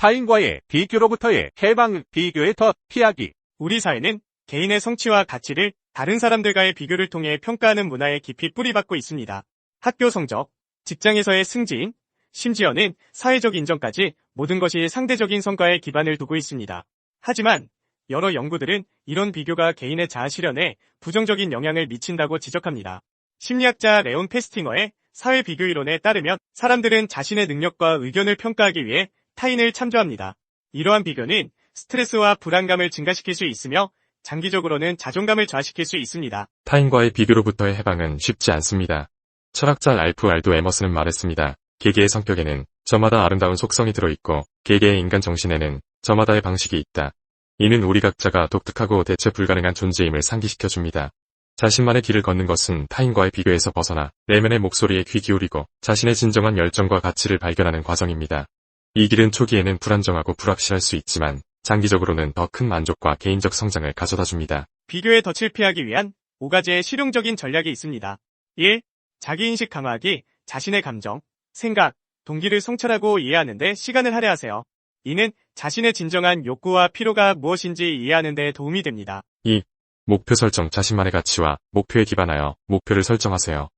타인과의 비교로부터의 해방, 비교에 더 피하기. 우리 사회는 개인의 성취와 가치를 다른 사람들과의 비교를 통해 평가하는 문화에 깊이 뿌리박고 있습니다. 학교 성적, 직장에서의 승진, 심지어는 사회적 인정까지 모든 것이 상대적인 성과에 기반을 두고 있습니다. 하지만 여러 연구들은 이런 비교가 개인의 자아 실현에 부정적인 영향을 미친다고 지적합니다. 심리학자 레온 페스팅어의 사회 비교 이론에 따르면 사람들은 자신의 능력과 의견을 평가하기 위해 타인을 참조합니다. 이러한 비교는 스트레스와 불안감을 증가시킬 수 있으며 장기적으로는 자존감을 저하시킬 수 있습니다. 타인과의 비교로부터의 해방은 쉽지 않습니다. 철학자 랄프 알도 에머슨은 말했습니다. 개개의 성격에는 저마다 아름다운 속성이 들어있고 개개의 인간 정신에는 저마다의 방식이 있다. 이는 우리 각자가 독특하고 대체 불가능한 존재임을 상기시켜줍니다. 자신만의 길을 걷는 것은 타인과의 비교에서 벗어나 내면의 목소리에 귀 기울이고 자신의 진정한 열정과 가치를 발견하는 과정입니다. 이 길은 초기에는 불안정하고 불확실할 수 있지만 장기적으로는 더 큰 만족과 개인적 성장을 가져다줍니다. 비교의 덫을 피하기 위한 5가지의 실용적인 전략이 있습니다. 1. 자기인식 강화하기. 자신의 감정, 생각, 동기를 성찰하고 이해하는 데 시간을 할애하세요. 이는 자신의 진정한 욕구와 필요가 무엇인지 이해하는 데 도움이 됩니다. 2. 목표 설정. 자신만의 가치와 목표에 기반하여 목표를 설정하세요.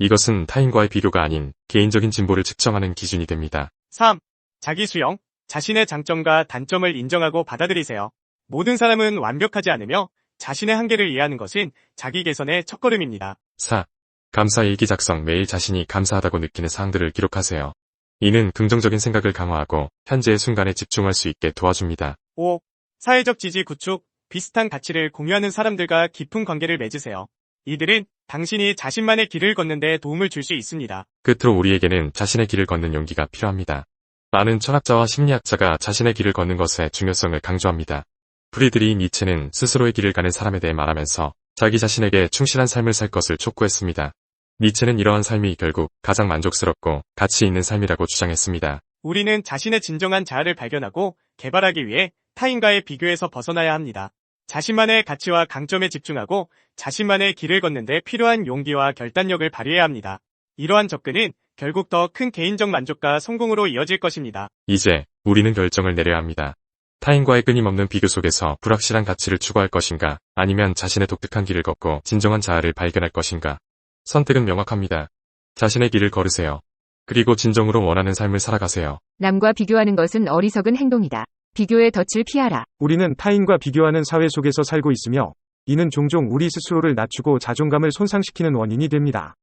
이것은 타인과의 비교가 아닌 개인적인 진보를 측정하는 기준이 됩니다. 3. 자기 수용. 자신의 장점과 단점을 인정하고 받아들이세요. 모든 사람은 완벽하지 않으며 자신의 한계를 이해하는 것은 자기 개선의 첫걸음입니다. 4. 감사 일기 작성. 매일 자신이 감사하다고 느끼는 사항들을 기록하세요. 이는 긍정적인 생각을 강화하고 현재의 순간에 집중할 수 있게 도와줍니다. 5. 사회적 지지 구축. 비슷한 가치를 공유하는 사람들과 깊은 관계를 맺으세요. 이들은 당신이 자신만의 길을 걷는 데 도움을 줄 수 있습니다. 끝으로 우리에게는 자신의 길을 걷는 용기가 필요합니다. 많은 철학자와 심리학자가 자신의 길을 걷는 것의 중요성을 강조합니다. 프리드리히 니체는 스스로의 길을 가는 사람에 대해 말하면서 자기 자신에게 충실한 삶을 살 것을 촉구했습니다. 니체는 이러한 삶이 결국 가장 만족스럽고 가치 있는 삶이라고 주장했습니다. 우리는 자신의 진정한 자아를 발견하고 개발하기 위해 타인과의 비교에서 벗어나야 합니다. 자신만의 가치와 강점에 집중하고 자신만의 길을 걷는 데 필요한 용기와 결단력을 발휘해야 합니다. 이러한 접근은 결국 더 큰 개인적 만족과 성공으로 이어질 것입니다. 이제 우리는 결정을 내려야 합니다. 타인과의 끊임없는 비교 속에서 불확실한 가치를 추구할 것인가, 아니면 자신의 독특한 길을 걷고 진정한 자아를 발견할 것인가. 선택은 명확합니다. 자신의 길을 걸으세요. 그리고 진정으로 원하는 삶을 살아가세요. 남과 비교하는 것은 어리석은 행동이다. 비교의 덫을 피하라. 우리는 타인과 비교하는 사회 속에서 살고 있으며 이는 종종 우리 스스로를 낮추고 자존감을 손상시키는 원인이 됩니다.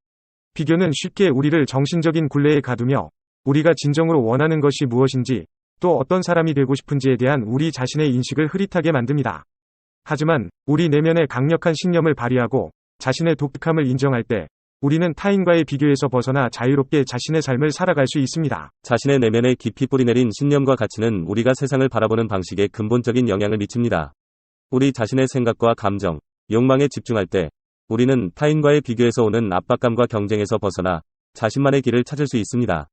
비교는 쉽게 우리를 정신적인 굴레에 가두며 우리가 진정으로 원하는 것이 무엇인지 또 어떤 사람이 되고 싶은지에 대한 우리 자신의 인식을 흐릿하게 만듭니다. 하지만 우리 내면의 강력한 신념을 발휘하고 자신의 독특함을 인정할 때 우리는 타인과의 비교에서 벗어나 자유롭게 자신의 삶을 살아갈 수 있습니다. 자신의 내면에 깊이 뿌리내린 신념과 가치는 우리가 세상을 바라보는 방식에 근본적인 영향을 미칩니다. 우리 자신의 생각과 감정, 욕망에 집중할 때 우리는 타인과의 비교에서 오는 압박감과 경쟁에서 벗어나 자신만의 길을 찾을 수 있습니다.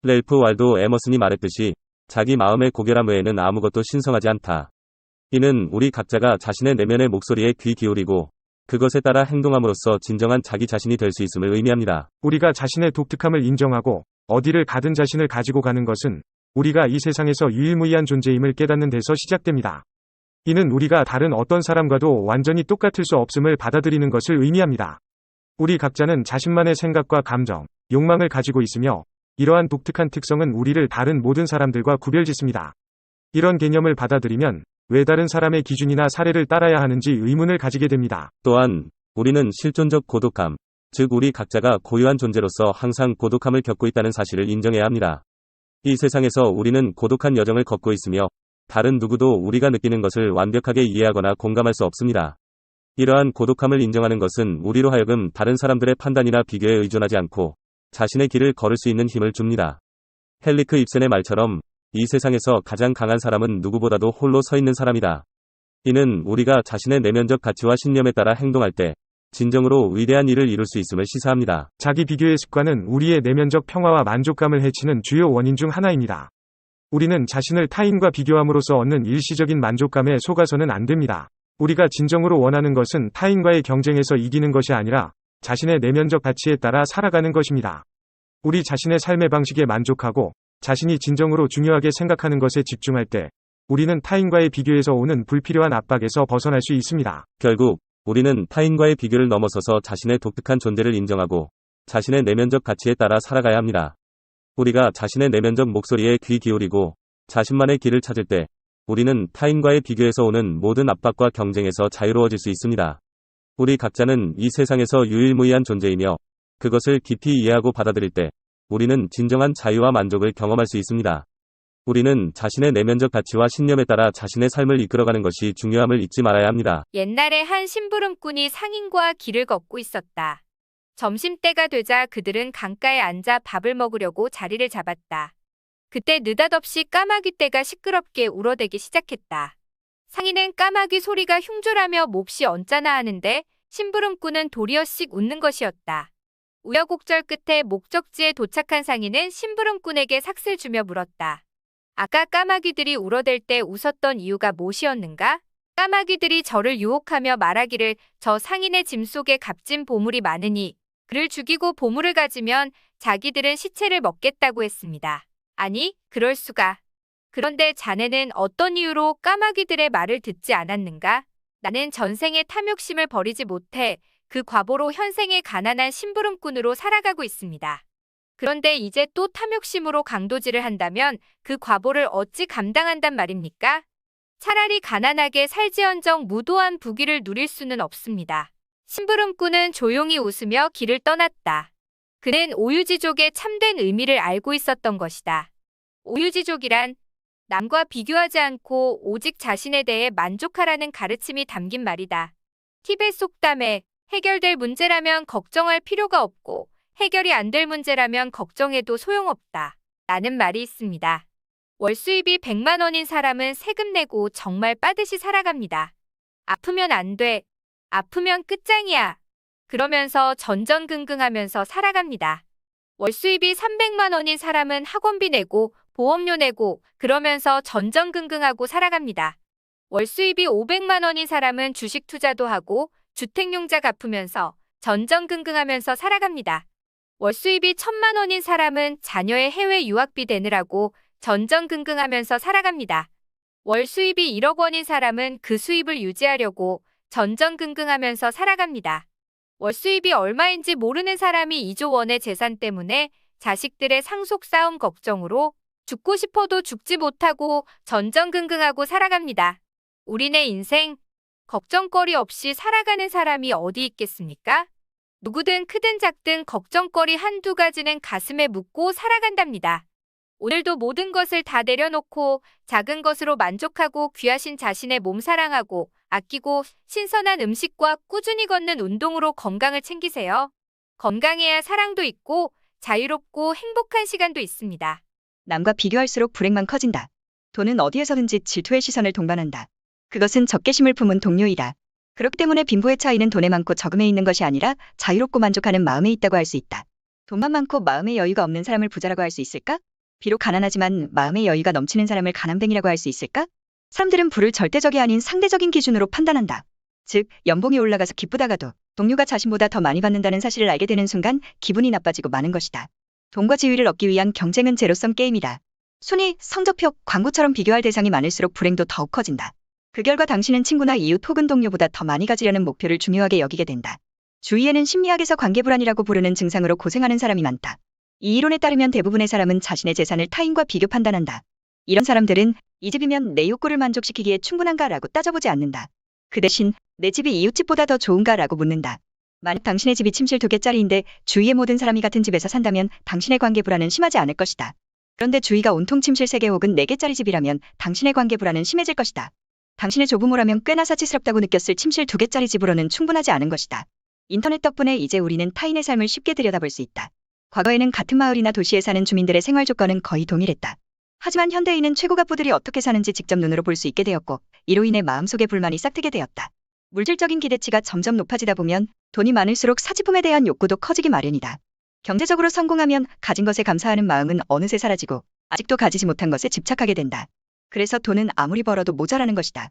랠프 왈도 에머슨이 말했듯이 자기 마음의 고결함 외에는 아무것도 신성하지 않다. 이는 우리 각자가 자신의 내면의 목소리에 귀 기울이고 그것에 따라 행동함으로써 진정한 자기 자신이 될 수 있음을 의미합니다. 우리가 자신의 독특함을 인정하고 어디를 가든 자신을 가지고 가는 것은 우리가 이 세상에서 유일무이한 존재임을 깨닫는 데서 시작됩니다. 이는 우리가 다른 어떤 사람과도 완전히 똑같을 수 없음을 받아들이는 것을 의미합니다. 우리 각자는 자신만의 생각과 감정, 욕망을 가지고 있으며 이러한 독특한 특성은 우리를 다른 모든 사람들과 구별짓습니다. 이런 개념을 받아들이면 왜 다른 사람의 기준이나 사례를 따라야 하는지 의문을 가지게 됩니다. 또한 우리는 실존적 고독감, 즉 우리 각자가 고유한 존재로서 항상 고독함을 겪고 있다는 사실을 인정해야 합니다. 이 세상에서 우리는 고독한 여정을 걷고 있으며 다른 누구도 우리가 느끼는 것을 완벽하게 이해하거나 공감할 수 없습니다. 이러한 고독함을 인정하는 것은 우리로 하여금 다른 사람들의 판단이나 비교에 의존하지 않고 자신의 길을 걸을 수 있는 힘을 줍니다. 헨리크 입센의 말처럼 이 세상에서 가장 강한 사람은 누구보다도 홀로 서 있는 사람이다. 이는 우리가 자신의 내면적 가치와 신념에 따라 행동할 때 진정으로 위대한 일을 이룰 수 있음을 시사합니다. 자기 비교의 습관은 우리의 내면적 평화와 만족감을 해치는 주요 원인 중 하나입니다. 우리는 자신을 타인과 비교함으로써 얻는 일시적인 만족감에 속아서는 안 됩니다. 우리가 진정으로 원하는 것은 타인과의 경쟁에서 이기는 것이 아니라 자신의 내면적 가치에 따라 살아가는 것입니다. 우리 자신의 삶의 방식에 만족하고 자신이 진정으로 중요하게 생각하는 것에 집중할 때 우리는 타인과의 비교에서 오는 불필요한 압박에서 벗어날 수 있습니다. 결국 우리는 타인과의 비교를 넘어서서 자신의 독특한 존재를 인정하고 자신의 내면적 가치에 따라 살아가야 합니다. 우리가 자신의 내면적 목소리에 귀 기울이고 자신만의 길을 찾을 때 우리는 타인과의 비교에서 오는 모든 압박과 경쟁에서 자유로워질 수 있습니다. 우리 각자는 이 세상에서 유일무이한 존재이며 그것을 깊이 이해하고 받아들일 때 우리는 진정한 자유와 만족을 경험할 수 있습니다. 우리는 자신의 내면적 가치와 신념에 따라 자신의 삶을 이끌어가는 것이 중요함을 잊지 말아야 합니다. 옛날에 한 심부름꾼이 상인과 길을 걷고 있었다. 점심때가 되자 그들은 강가에 앉아 밥을 먹으려고 자리를 잡았다. 그때 느닷없이 까마귀 떼가 시끄럽게 울어대기 시작했다. 상인은 까마귀 소리가 흉졸하며 몹시 언짢아 하는데 심부름꾼은 도리어씩 웃는 것이었다. 우여곡절 끝에 목적지에 도착한 상인은 심부름꾼에게 삭슬 주며 물었다. 아까 까마귀들이 울어댈 때 웃었던 이유가 무엇이었는가? 까마귀들이 저를 유혹하며 말하기를 저 상인의 짐 속에 값진 보물이 많으니 그를 죽이고 보물을 가지면 자기들은 시체를 먹겠다고 했습니다. 아니, 그럴 수가. 그런데 자네는 어떤 이유로 까마귀들의 말을 듣지 않았는가? 나는 전생의 탐욕심을 버리지 못해 그 과보로 현생의 가난한 심부름꾼으로 살아가고 있습니다. 그런데 이제 또 탐욕심으로 강도질을 한다면 그 과보를 어찌 감당한단 말입니까? 차라리 가난하게 살지언정 무도한 부귀를 누릴 수는 없습니다. 심부름꾼은 조용히 웃으며 길을 떠났다. 그는 오유지족의 참된 의미를 알고 있었던 것이다. 오유지족이란 남과 비교하지 않고 오직 자신에 대해 만족하라는 가르침이 담긴 말이다. 티베 속담에 해결될 문제라면 걱정할 필요가 없고 해결이 안 될 문제라면 걱정해도 소용없다. 라는 말이 있습니다. 월 수입이 100만 원인 사람은 세금 내고 정말 빠듯이 살아갑니다. 아프면 안 돼. 아프면 끝장이야. 그러면서 전전긍긍하면서 살아갑니다. 월 수입이 300만 원인 사람은 학원비 내고 보험료 내고 그러면서 전전긍긍하고 살아갑니다. 월 수입이 500만 원인 사람은 주식 투자도 하고 주택용자 갚으면서 전전긍긍하면서 살아갑니다. 월 수입이 1000만 원인 사람은 자녀의 해외 유학비 대느라고 전전긍긍하면서 살아갑니다. 월 수입이 1억 원인 사람은 그 수입을 유지하려고 전전긍긍하면서 살아갑니다. 월 수입이 얼마인지 모르는 사람이 2조 원의 재산 때문에 자식들의 상속 싸움 걱정으로 죽고 싶어도 죽지 못하고 전전긍긍하고 살아갑니다. 우리네 인생 걱정거리 없이 살아가는 사람이 어디 있겠습니까? 누구든 크든 작든 걱정거리 한두 가지는 가슴에 묻고 살아간답니다. 오늘도 모든 것을 다 내려놓고 작은 것으로 만족하고 귀하신 자신의 몸 사랑하고 아끼고 신선한 음식과 꾸준히 걷는 운동으로 건강을 챙기세요. 건강해야 사랑도 있고 자유롭고 행복한 시간도 있습니다. 남과 비교할수록 불행만 커진다. 돈은 어디에서든지 질투의 시선을 동반한다. 그것은 적개심을 품은 동료이다. 그렇기 때문에 빈부의 차이는 돈에 많고 적음에 있는 것이 아니라 자유롭고 만족하는 마음에 있다고 할 수 있다. 돈만 많고 마음의 여유가 없는 사람을 부자라고 할 수 있을까? 비록 가난하지만 마음의 여유가 넘치는 사람을 가난뱅이라고 할 수 있을까? 사람들은 부를 절대적이 아닌 상대적인 기준으로 판단한다. 즉, 연봉이 올라가서 기쁘다가도 동료가 자신보다 더 많이 받는다는 사실을 알게 되는 순간 기분이 나빠지고 마는 것이다. 돈과 지위를 얻기 위한 경쟁은 제로섬 게임이다. 순위, 성적표, 광고처럼 비교할 대상이 많을수록 불행도 더욱 커진다. 그 결과 당신은 친구나 이웃 혹은 동료보다 더 많이 가지려는 목표를 중요하게 여기게 된다. 주위에는 심리학에서 관계불안이라고 부르는 증상으로 고생하는 사람이 많다. 이 이론에 따르면 대부분의 사람은 자신의 재산을 타인과 비교 판단한다. 이런 사람들은 이 집이면 내 욕구를 만족시키기에 충분한가 라고 따져보지 않는다. 그 대신 내 집이 이웃집보다 더 좋은가 라고 묻는다. 만약 당신의 집이 침실 2개짜리인데 주위의 모든 사람이 같은 집에서 산다면 당신의 관계 불안은 심하지 않을 것이다. 그런데 주위가 온통 침실 3개 혹은 4개짜리 집이라면 당신의 관계 불안은 심해질 것이다. 당신의 조부모라면 꽤나 사치스럽다고 느꼈을 침실 2개짜리 집으로는 충분하지 않은 것이다. 인터넷 덕분에 이제 우리는 타인의 삶을 쉽게 들여다볼 수 있다. 과거에는 같은 마을이나 도시에 사는 주민들의 생활 조건은 거의 동일했다. 하지만 현대인은 최고갑부들이 어떻게 사는지 직접 눈으로 볼 수 있게 되었고 이로 인해 마음속의 불만이 싹트게 되었다. 물질적인 기대치가 점점 높아지다 보면 돈이 많을수록 사치품에 대한 욕구도 커지기 마련이다. 경제적으로 성공하면 가진 것에 감사하는 마음은 어느새 사라지고 아직도 가지지 못한 것에 집착하게 된다. 그래서 돈은 아무리 벌어도 모자라는 것이다.